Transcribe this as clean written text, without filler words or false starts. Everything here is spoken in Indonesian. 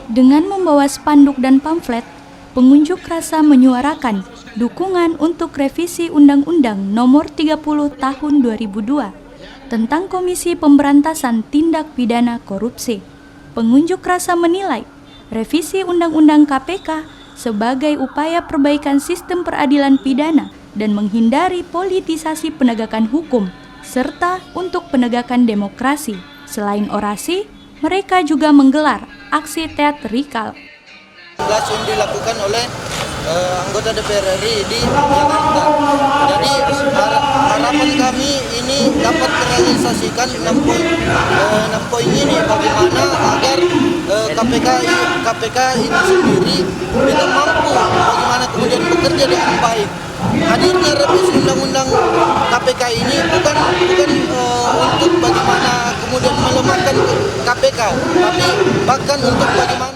Dengan membawa spanduk dan pamflet, pengunjuk rasa menyuarakan dukungan untuk revisi Undang-Undang Nomor 30 Tahun 2002 tentang Komisi Pemberantasan Tindak Pidana Korupsi. Pengunjuk rasa menilai revisi Undang-Undang KPK sebagai upaya perbaikan sistem peradilan pidana dan menghindari politisasi penegakan hukum, serta untuk penegakan demokrasi. Selain orasi, mereka juga menggelar aksi teatrikal. Tugas yang dilakukan oleh anggota DPR RI di Jakarta. Jadi harapan kami ini dapat terrealisasikan 6 poin ini, bagaimana agar KPK ini sendiri kita mampu bagaimana kemudian bekerja dengan baik. Hadirnya revisi Undang-Undang KPK ini bukan untuk bagaimana kemudian melemahkan KPK, tapi bahkan untuk bagaimana